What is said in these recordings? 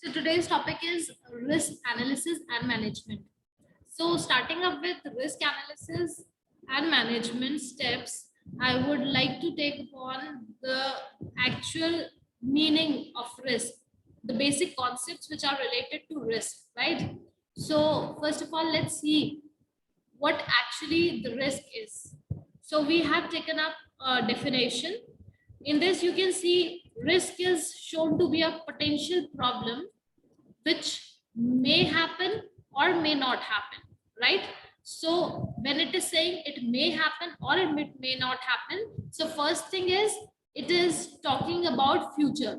So today's topic is risk analysis and management. So starting up with risk analysis and management steps, I would like to take upon the actual meaning of risk, the basic concepts which are related to risk, right? So first of all, let's see what actually the risk is. So we have taken up a definition. In this, you can see risk is shown to be a potential problem which may happen or may not happen, right? So when it is saying it may happen or it may not happen, so first thing is it is talking about future,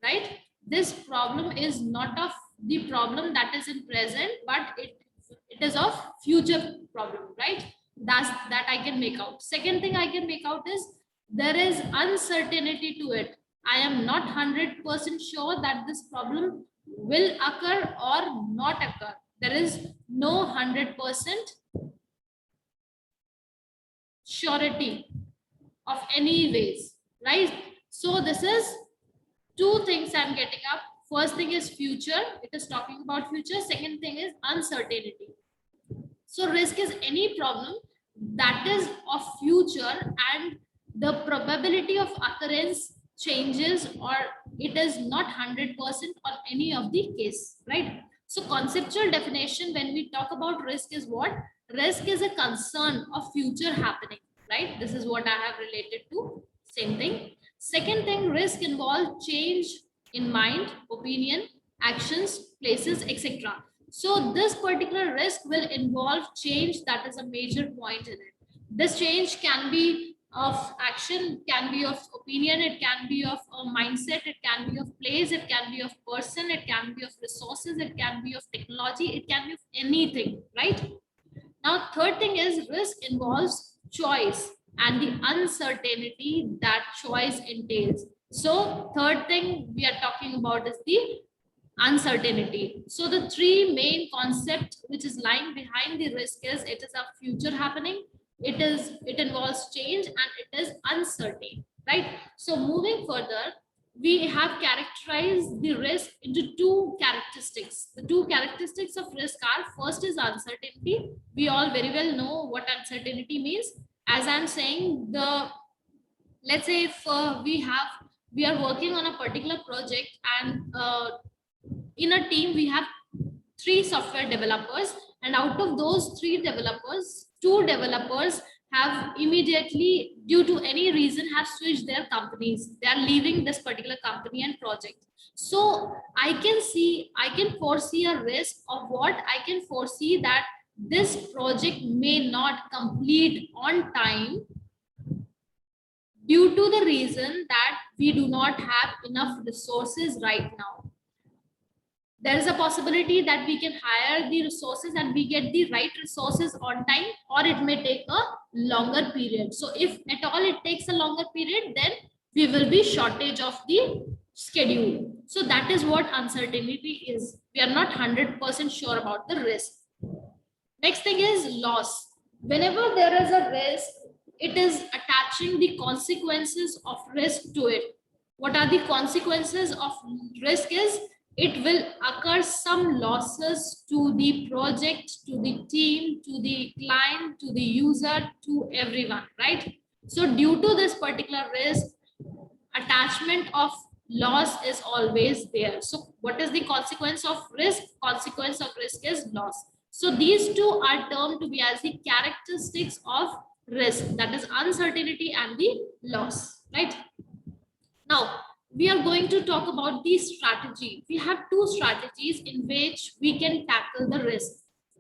right? This problem is not of the problem that is in present, but it is of future problem, right? That I can make out. Second thing I can make out is there is uncertainty to it. I am not 100% sure that this problem will occur or not occur. There is no 100% surety of any ways, right? So this is two things I'm getting up. First thing is future, it is talking about future. Second thing is uncertainty. So risk is any problem that is of future and the probability of occurrence changes, or it is not 100% on any of the case, right? So conceptual definition when we talk about risk is what? Risk is a concern of future happening, right? This is what I have related to. Same thing. Second thing, risk involves change in mind, opinion, actions, places, etc. So this particular risk will involve change. That is a major point in it. This change can be of action, can be of opinion, it can be of a mindset, it can be of place, it can be of person, it can be of resources, it can be of technology, it can be of anything, right? Now, third thing is risk involves choice and the uncertainty that choice entails. So third thing we are talking about is the uncertainty. So the three main concept which is lying behind the risk is it is a future happening, it involves change, and it is uncertain, right? So moving further, we have characterized the risk into two characteristics. The two characteristics of risk are, first is uncertainty. We all very well know what uncertainty means. As I'm saying, let's say if we are working on a particular project, and in a team we have three software developers, and out of those three developers, two developers have immediately, due to any reason, have switched their companies. They are leaving this particular company and project. So I can foresee a risk of what? I can foresee that this project may not complete on time due to the reason that we do not have enough resources right now. There is a possibility that we can hire the resources and we get the right resources on time, or it may take a longer period. So if at all it takes a longer period, then we will be shortage of the schedule. So that is what uncertainty is. We are not 100% sure about the risk. Next thing is loss. Whenever there is a risk, it is attaching the consequences of risk to it. What are the consequences of risk is, it will occur some losses to the project, to the team, to the client, to the user, to everyone, right? So due to this particular risk, attachment of loss is always there. So what is the consequence of risk? Consequence of risk is loss. So these two are termed to be as the characteristics of risk, that is uncertainty and the loss, right? Now we are going to talk about the strategy. We have two strategies in which we can tackle the risk.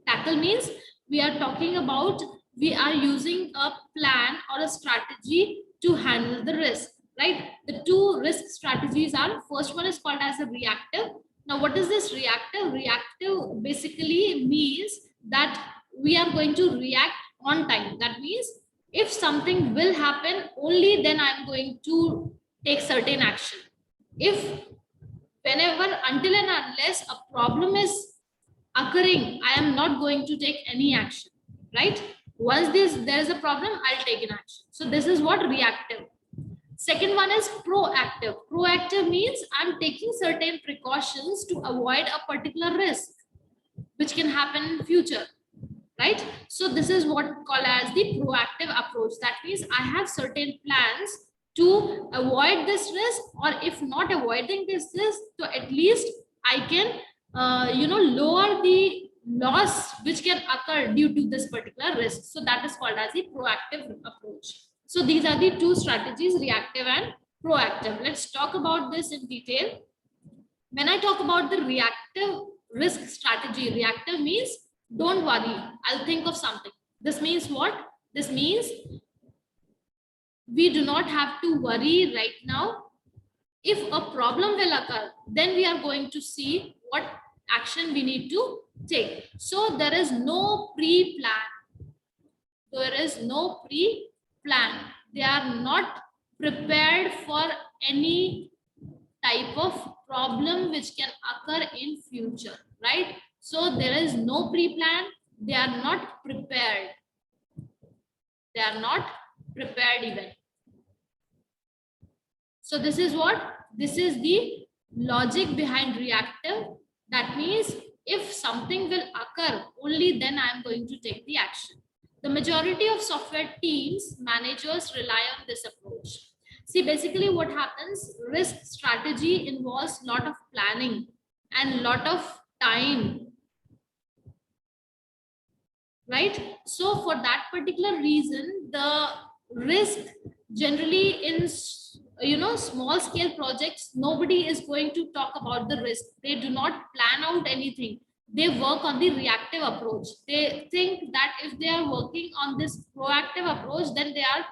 Tackle means we are talking about, we are using a plan or a strategy to handle the risk, right? The two risk strategies are, first one is called as a reactive. Now what is this reactive? Reactive basically means that we are going to react on time. That means if something will happen, only then I'm going to take certain action. If whenever, until and unless a problem is occurring, I am not going to take any action, right? Once there is a problem, I'll take an action. So this is what reactive. Second one is proactive. Proactive means I'm taking certain precautions to avoid a particular risk which can happen in future, right? So this is what called as the proactive approach. That means I have certain plans to avoid this risk, or if not avoiding this risk, so at least I can lower the loss which can occur due to this particular risk. So that is called as the proactive approach. So these are the two strategies, reactive and proactive. Let's talk about this in detail. When I talk about the reactive risk strategy, reactive means don't worry, I'll think of something. This means what? This means we do not have to worry right now. If a problem will occur, then we are going to see what action we need to take. So there is no pre-plan. There is no pre-plan. They are not prepared for any type of problem which can occur in future, right? So there is no pre-plan. They are not prepared. They are not prepared even. So this is what? This is the logic behind reactive. That means if something will occur, only then I am going to take the action. The majority of software teams, managers rely on this approach. See, basically what happens, risk strategy involves a lot of planning and lot of time, right? So for that particular reason, the risk generally in small scale projects, nobody is going to talk about the risk. They do not plan out anything. They work on the reactive approach. They think that if they are working on this proactive approach, then they are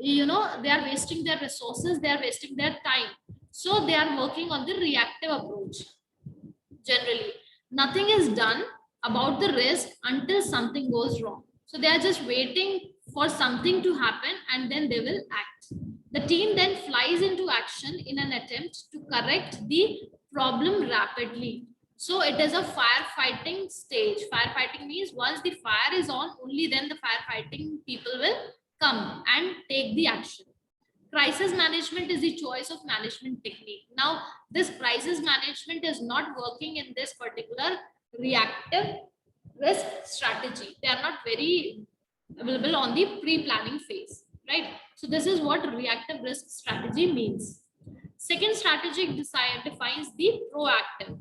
they are wasting their resources, they are wasting their time. So they are working on the reactive approach. Generally nothing is done about the risk until something goes wrong. So they are just waiting for something to happen and then they will act. The team then flies into action in an attempt to correct the problem rapidly. So it is a firefighting stage. Firefighting means once the fire is on, only then the firefighting people will come and take the action. Crisis management is the choice of management technique. Now, this crisis management is not working in this particular reactive risk strategy. They are not very available on the pre-planning phase, right? So this is what reactive risk strategy means. Second strategy defines the proactive,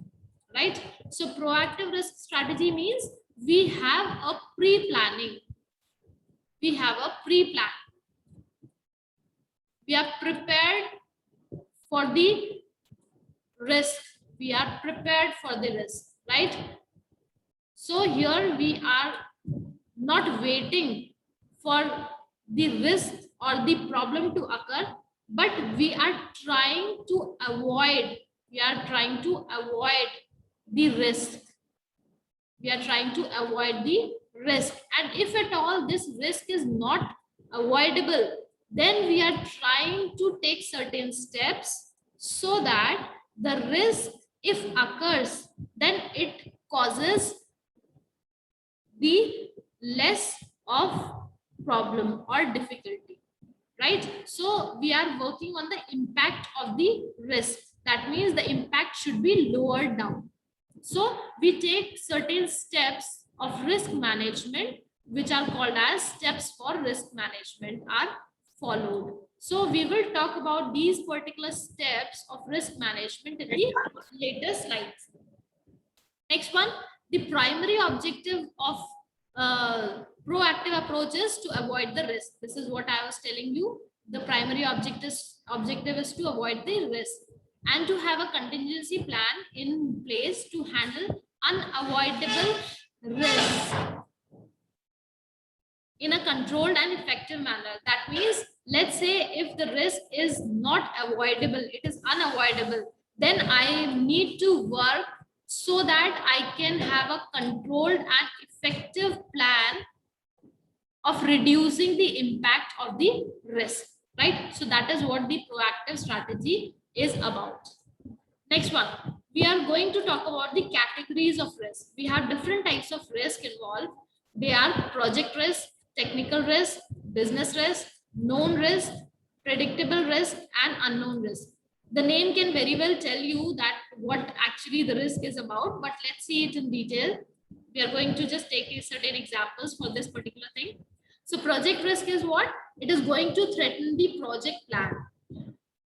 right? So proactive risk strategy means we have a pre-planning. We have a pre-plan. We are prepared for the risk. We are prepared for the risk, right? So here we are not waiting for the risk or the problem to occur, but we are trying to avoid. We are trying to avoid the risk. We are trying to avoid the risk. And if at all this risk is not avoidable, then we are trying to take certain steps so that the risk, if occurs, then it causes the less of problem or difficulty, right? So we are working on the impact of the risk. That means the impact should be lowered down. So we take certain steps of risk management, which are called as steps for risk management, are followed. So we will talk about these particular steps of risk management in the later slides. Next one, the primary objective of proactive approach is to avoid the risk. This is what I was telling you. The primary objective is to avoid the risk and to have a contingency plan in place to handle unavoidable risks in a controlled and effective manner. That means, let's say if the risk is not avoidable, it is unavoidable, then I need to work so that I can have a controlled and effective plan of reducing the impact of the risk, right? So that is what the proactive strategy is about. Next one, we are going to talk about the categories of risk. We have different types of risk involved. They are project risk, technical risk, business risk, known risk, predictable risk and unknown risk. The name can very well tell you that what actually the risk is about, but let's see it in detail. We are going to just take certain examples for this particular thing. So project risk is what? It is going to threaten the project plan.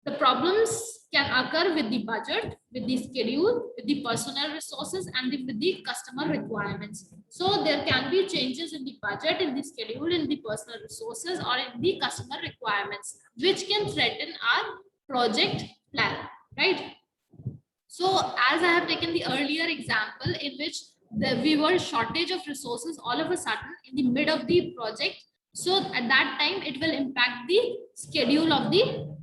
The problems can occur with the budget, with the schedule, with the personnel resources, and with the customer requirements. So there can be changes in the budget, in the schedule, in the personal resources, or in the customer requirements, which can threaten our project plan, right? So as I have taken the earlier example in which we were shortage of resources all of a sudden in the mid of the project. So at that time, it will impact the schedule of the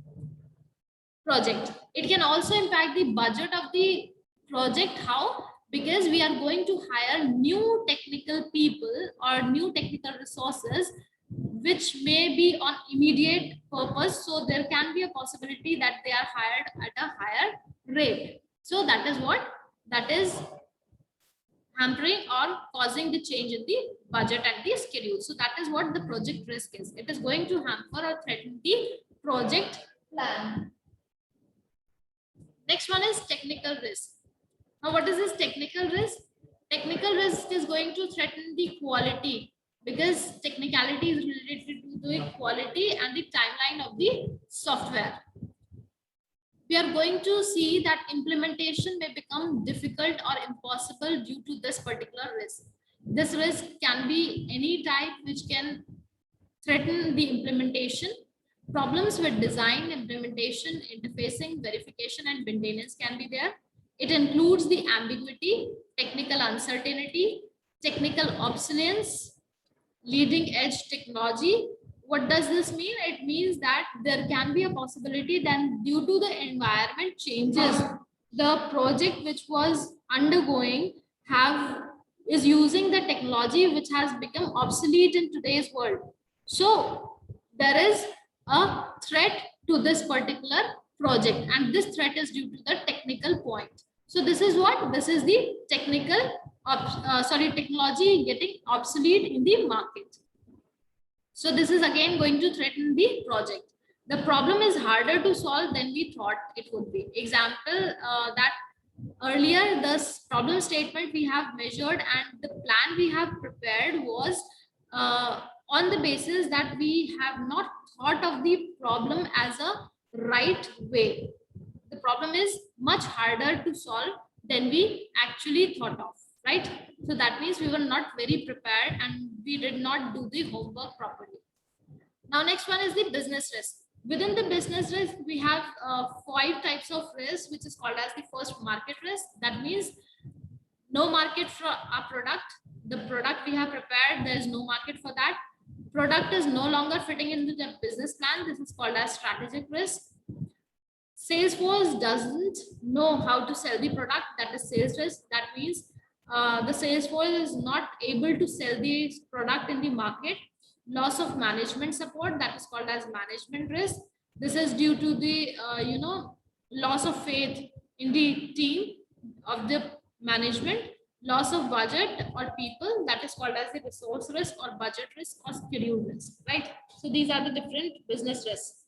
project. It can also impact the budget of the project. How? Because we are going to hire new technical people or new technical resources which may be on immediate purpose. So there can be a possibility that they are hired at a higher rate. So that is what? That is hampering or causing the change in the budget and the schedule. So that is what the project risk is. It is going to hamper or threaten the project plan. Next one is technical risk. Now, what is this technical risk? Technical risk is going to threaten the quality because technicality is related to the quality and the timeline of the software. We are going to see that implementation may become difficult or impossible due to this particular risk. This risk can be any type which can threaten the implementation. Problems with design, implementation, interfacing, verification, and maintenance can be there. It includes the ambiguity, technical uncertainty, technical obsolescence, leading edge technology. What does this mean? It means that there can be a possibility that due to the environment changes, the project which was undergoing is using the technology which has become obsolete in today's world. So there is a threat to this particular project, and this threat is due to the technical point. So this is what? This is the technology getting obsolete in the market. So this is again going to threaten the project. The problem is harder to solve than we thought it would be. Example, that earlier this problem statement we have measured and the plan we have prepared was on the basis that we have not thought of the problem as a right way. The problem is much harder to solve than we actually thought of, right? So that means we were not very prepared and we did not do the homework properly. Now, next one is the business risk. Within the business risk, we have 5 types of risk, which is called as the first market risk. That means no market for our product. The product we have prepared, there is no market for that. Product is no longer fitting into the business plan. This is called as strategic risk. Salesforce doesn't know how to sell the product. That is sales risk. That means the Salesforce is not able to sell the product in the market. Loss of management support, that is called as management risk. This is due to the loss of faith in the team of the management. Loss of budget or people, that is called as the resource risk or budget risk or schedule risk, right? So these are the different business risks.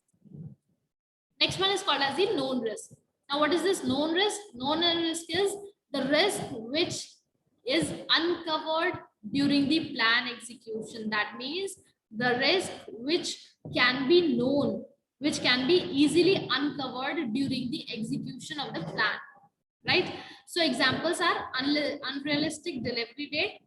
Next one is called as the known risk. Now, what is this known risk? Known risk is the risk which is uncovered during the plan execution. That means the risk which can be known, which can be easily uncovered during the execution of the plan, right? So examples are unrealistic delivery date,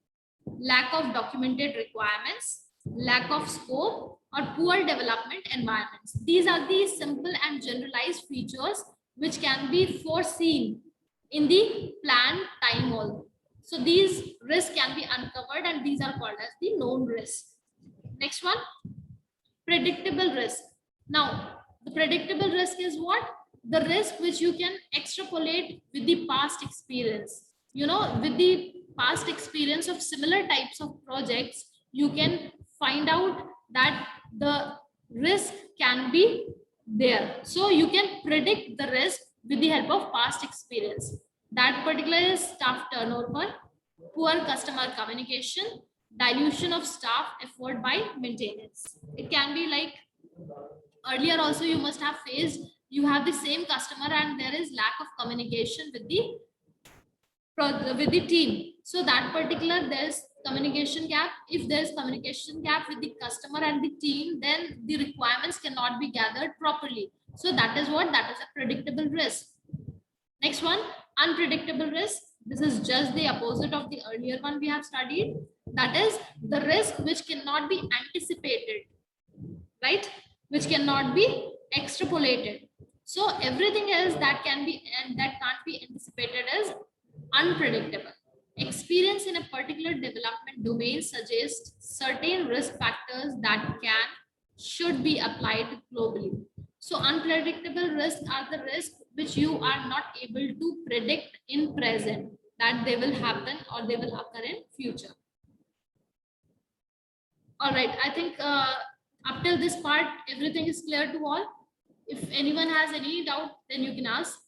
lack of documented requirements, lack of scope, or poor development environments. These are the simple and generalized features which can be foreseen in the plan time also. So these risks can be uncovered and these are called as the known risk. Next one, predictable risk. Now, the predictable risk is what? The risk which you can extrapolate with the past experience. With the past experience of similar types of projects, you can find out that the risk can be there. So you can predict the risk with the help of past experience. That particular is staff turnover, poor customer communication, dilution of staff effort by maintenance. It can be like earlier also you must have faced, you have the same customer and there is lack of communication with the team. So that particular, there's communication gap. If there's communication gap with the customer and the team, then the requirements cannot be gathered properly. So that is what, that is a predictable risk. Next one, unpredictable risk. This is just the opposite of the earlier one we have studied. That is the risk which cannot be anticipated, right? Which cannot be extrapolated. So everything else that can be and that can't be anticipated is unpredictable. Experience in a particular development domain suggests certain risk factors that should be applied globally. So unpredictable risks are the risks which you are not able to predict in present, that they will happen or they will occur in future. All right, I think up till this part, everything is clear to all. If anyone has any doubt, then you can ask.